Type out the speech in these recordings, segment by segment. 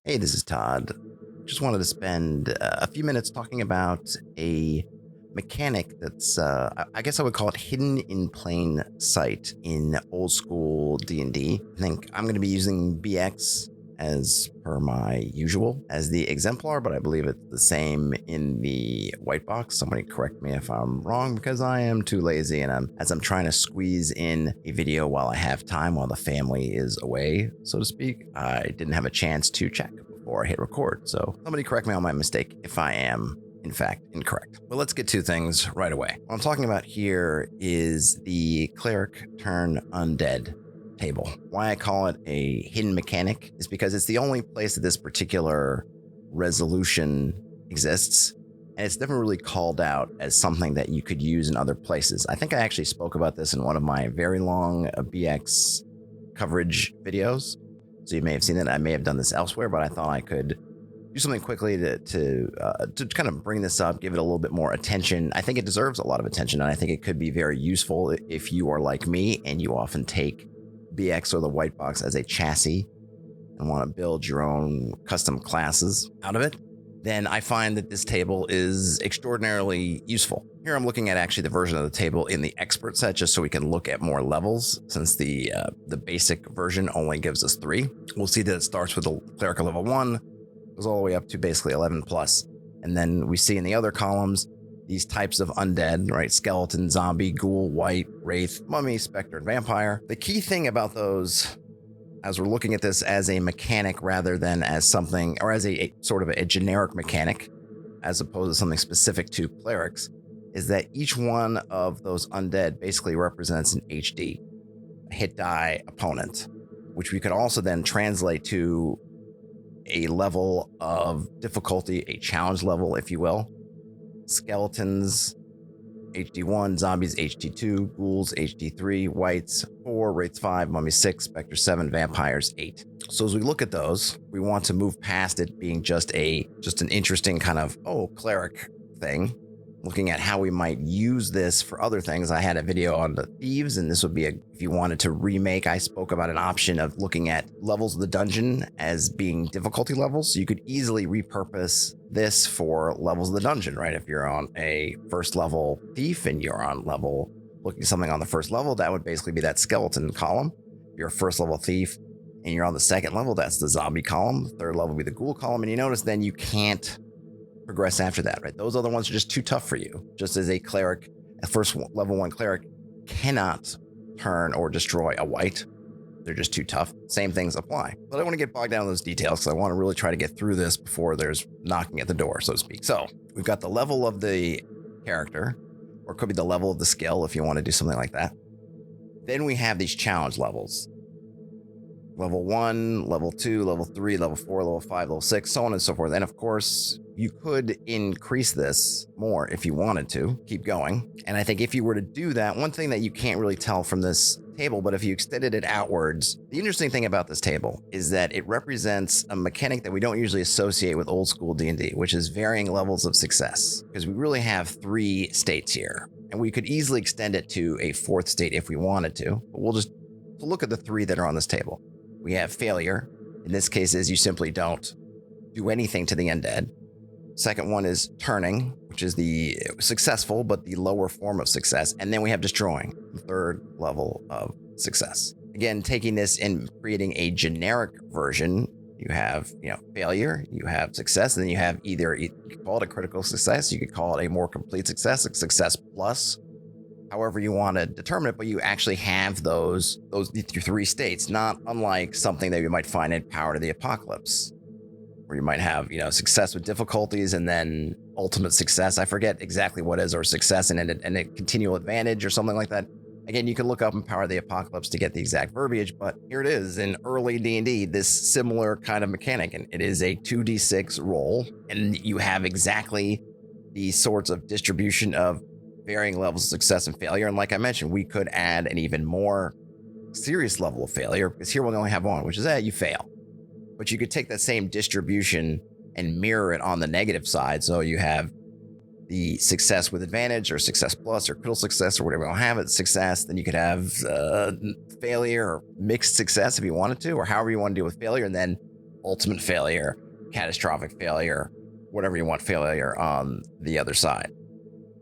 Hey, this is Todd. Just wanted to spend a few minutes talking about a mechanic that's, I guess I would call it hidden in plain sight in old school D&D. I think I'm going to be using BX as per my usual as the exemplar, but I believe it's the same in the white box. Somebody correct me if I'm wrong, because I am too lazy, and as I'm trying to squeeze in a video while I have time, while the family is away, so to speak, I didn't have a chance to check before I hit record. So somebody correct me on my mistake if I am in fact incorrect. Well, let's get to things right away. What I'm talking about here is the Cleric turn Undead table. Why I call it a hidden mechanic is because it's the only place that this particular resolution exists, and it's never really called out as something that you could use in other places. I think I actually spoke about this in one of my very long BX coverage videos, so you may have seen that. I may have done this elsewhere, but I thought I could do something quickly to kind of bring this up, give it a little bit more attention. I think it deserves a lot of attention, and I think it could be very useful if you are like me and you often take BX or the white box as a chassis and want to build your own custom classes out of it. Then I find that this table is extraordinarily useful. Here I'm looking at actually the version of the table in the expert set, just so we can look at more levels, since the basic version only gives us 3. We'll see that it starts with the cleric level 1, goes all the way up to basically 11 plus. And then we see in the other columns these types of undead, right? Skeleton, zombie, ghoul, wight, wraith, mummy, specter, and vampire. The key thing about those, as we're looking at this as a mechanic rather than as something, or as a sort of a generic mechanic, as opposed to something specific to clerics, is that each one of those undead basically represents an HD, a hit die opponent, which we could also then translate to a level of difficulty, a challenge level, if you will. Skeletons, HD1, zombies, HD2, ghouls, HD3, wights, 4, wraiths 5, mummies 6, specter 7, vampires 8. So as we look at those, we want to move past it being just an interesting kind of, cleric thing, looking at how we might use this for other things. I had a video on the thieves, and this would be if you wanted to remake, I spoke about an option of looking at levels of the dungeon as being difficulty levels. So you could easily repurpose this for levels of the dungeon, right? If you're on a first level thief and you're on level, looking at something on the first level, that would basically be that skeleton column. If you're a first level thief and you're on the second level, that's the zombie column. The third level would be the ghoul column. And you notice then you can't progress after that, right? Those other ones are just too tough for you. Just as a cleric, a first level 1 cleric cannot turn or destroy a wight. They're just too tough. Same things apply. But I don't want to get bogged down in those details, because I want to really try to get through this before there's knocking at the door, so to speak. So we've got the level of the character, or it could be the level of the skill if you want to do something like that. Then we have these challenge levels. Level 1, level 2, level 3, level 4, level 5, level 6, so on and so forth. And of course, you could increase this more if you wanted to, keep going. And I think if you were to do that, one thing that you can't really tell from this table, but if you extended it outwards, the interesting thing about this table is that it represents a mechanic that we don't usually associate with old school D&D, which is varying levels of success. Because we really have 3 states here, and we could easily extend it to a 4th state if we wanted to. But we'll just look at the 3 that are on this table. We have failure. In this case, is you simply don't do anything to the undead. Second one is turning, which is the successful, but the lower form of success. And then we have destroying, the 3rd level of success. Again, taking this and creating a generic version, you have, failure, you have success, and then you have either, you could call it a critical success, you could call it a more complete success, a success plus, however you want to determine it, but you actually have those 3 states, not unlike something that you might find in Power to the Apocalypse, where you might have, success with difficulties and then ultimate success. I forget exactly what is, or success and a continual advantage or something like that. Again, you can look up in Power of the Apocalypse to get the exact verbiage, but here it is in early D&D, this similar kind of mechanic, and it is a 2d6 roll, and you have exactly the sorts of distribution of varying levels of success and failure. And like I mentioned, we could add an even more serious level of failure, because here we only have 1, which is you fail. But you could take that same distribution and mirror it on the negative side. So you have the success with advantage, or success plus, or critical success, or whatever you want to have it, success. Then you could have failure or mixed success if you wanted to, or however you want to deal with failure. And then ultimate failure, catastrophic failure, whatever you want failure on the other side.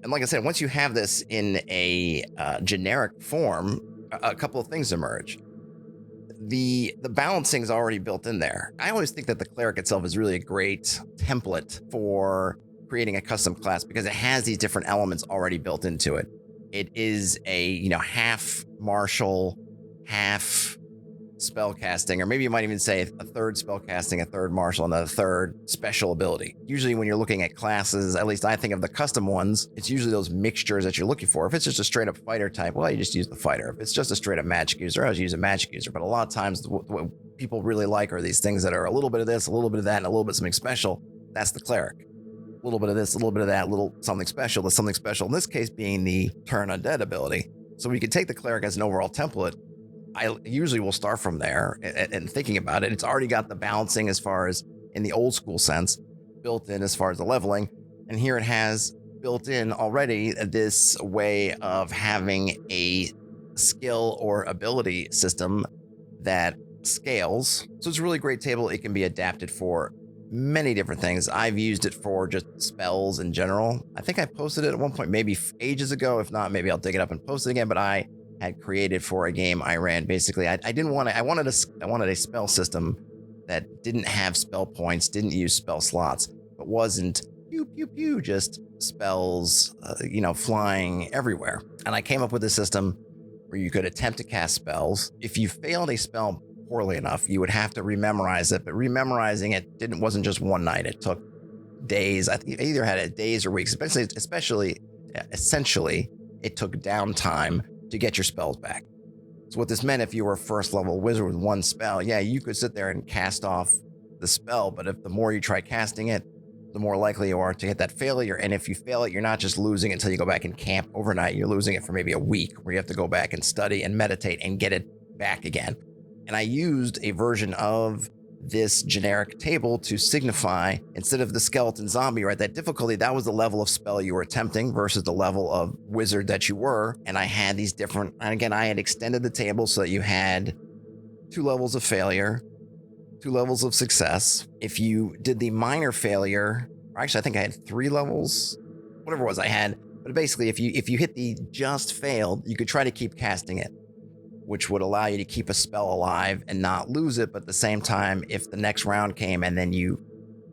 And like I said, once you have this in a generic form, a couple of things emerge. The balancing is already built in there. I always think that the cleric itself is really a great template for creating a custom class because it has these different elements already built into it. It is a half martial, half spell casting, or maybe you might even say a third spell casting, a third martial, and a third special ability. Usually when you're looking at classes, at least I think of the custom ones, it's usually those mixtures that you're looking for. If it's just a straight up fighter type, well, you just use the fighter. If it's just a straight up magic user, I always use a magic user. But a lot of times what people really like are these things that are a little bit of this, a little bit of that, and a little bit of something special. That's the cleric. A little bit of this, a little bit of that, a little something special, that's something special. In this case being the turn undead ability. So we could take the cleric as an overall template. I usually will start from there and thinking about it. It's already got the balancing as far as in the old school sense built in as far as the leveling. And here it has built in already this way of having a skill or ability system that scales. So it's a really great table. It can be adapted for many different things. I've used it for just spells in general. I think I posted it at one point, maybe ages ago. If not, maybe I'll dig it up and post it again. But I had created for a game I ran. Basically, I wanted a spell system that didn't have spell points, didn't use spell slots, but wasn't pew pew pew just spells, flying everywhere. And I came up with a system where you could attempt to cast spells. If you failed a spell poorly enough, you would have to rememorize it. But rememorizing it wasn't just one night. It took days. I think either had it days or weeks. Essentially, it took downtime to get your spells back. So what this meant, if you were a first level wizard with one spell, you could sit there and cast off the spell, but if the more you try casting it, the more likely you are to hit that failure. And if you fail it, you're not just losing it until you go back and camp overnight. You're losing it for maybe a week where you have to go back and study and meditate and get it back again. And I used a version of this generic table to signify, instead of the skeleton zombie, right, that difficulty, that was the level of spell you were attempting versus the level of wizard that you were. And I had these different, and again, I had extended the table so that you had 2 levels of failure, 2 levels of success. If you did the minor failure, or actually I think I had 3 levels, whatever it was I had. But basically, if you hit the just failed, you could try to keep casting it, which would allow you to keep a spell alive and not lose it. But at the same time, if the next round came and then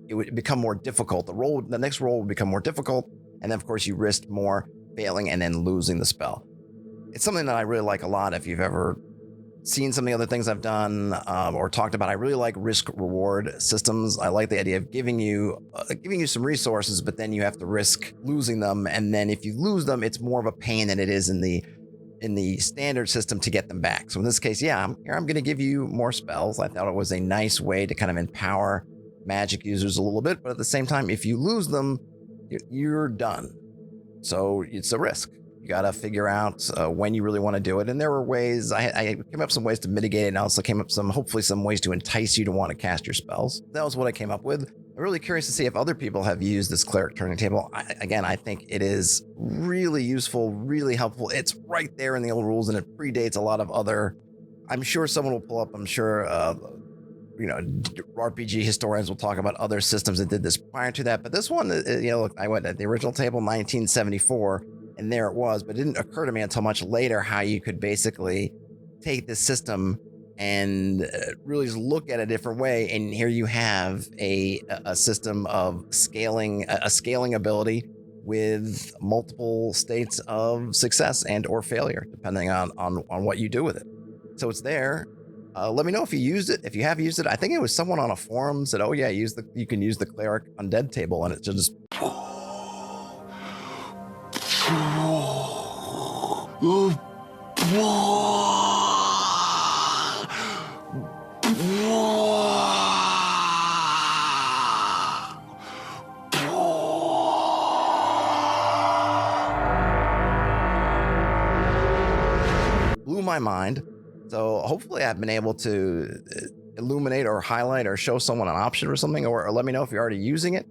it would become more difficult, the next roll would become more difficult. And then of course you risked more failing and then losing the spell. It's something that I really like a lot. If you've ever seen some of the other things I've done or talked about, I really like risk reward systems. I like the idea of giving you some resources, but then you have to risk losing them. And then if you lose them, it's more of a pain than it is in the standard system to get them back. So in this case, I'm going to give you more spells. I thought it was a nice way to kind of empower magic users a little bit, but at the same time, if you lose them, you're done. So it's a risk. You got to figure out when you really want to do it. And there were ways, I came up with some ways to mitigate it, and I also came up hopefully some ways to entice you to want to cast your spells. That was what I came up with. I'm really curious to see if other people have used this cleric turning table. I think it is really useful, really helpful. It's right there in the old rules, and it predates a lot of other. I'm sure someone will pull up. I'm sure, RPG historians will talk about other systems that did this prior to that. But this one, look, I went at the original table, 1974, and there it was. But it didn't occur to me until much later how you could basically take this system and really just look at a different way. And here you have a system of scaling, a scaling ability with multiple states of success and or failure, depending on what you do with it. So it's there. Let me know if you used it. If you have used it, I think it was someone on a forum said, "Oh yeah, you can use the cleric undead table," and it just. Blew my mind. So hopefully I've been able to illuminate or highlight or show someone an option or something, or let me know if you're already using it.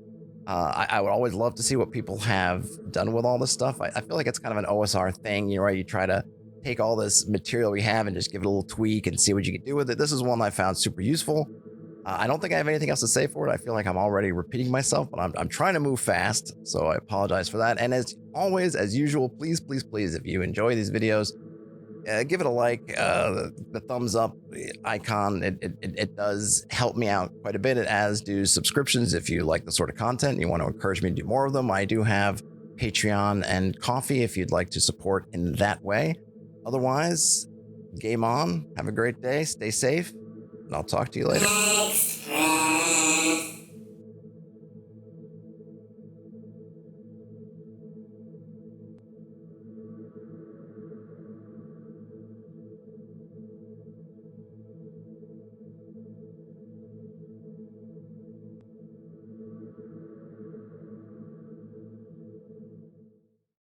I would always love to see what people have done with all this stuff. I feel like it's kind of an OSR thing, where you try to take all this material we have and just give it a little tweak and see what you can do with it. This is one I found super useful. I don't think I have anything else to say for it. I feel like I'm already repeating myself, but I'm trying to move fast, so I apologize for that. And as always, as usual, please, please, please, if you enjoy these videos, give it a like, the thumbs up icon. It does help me out quite a bit, as do subscriptions. If you like the sort of content and you want to encourage me to do more of them, I do have Patreon and Coffee if you'd like to support in that way. Otherwise, game on. Have a great day. Stay safe. And I'll talk to you later.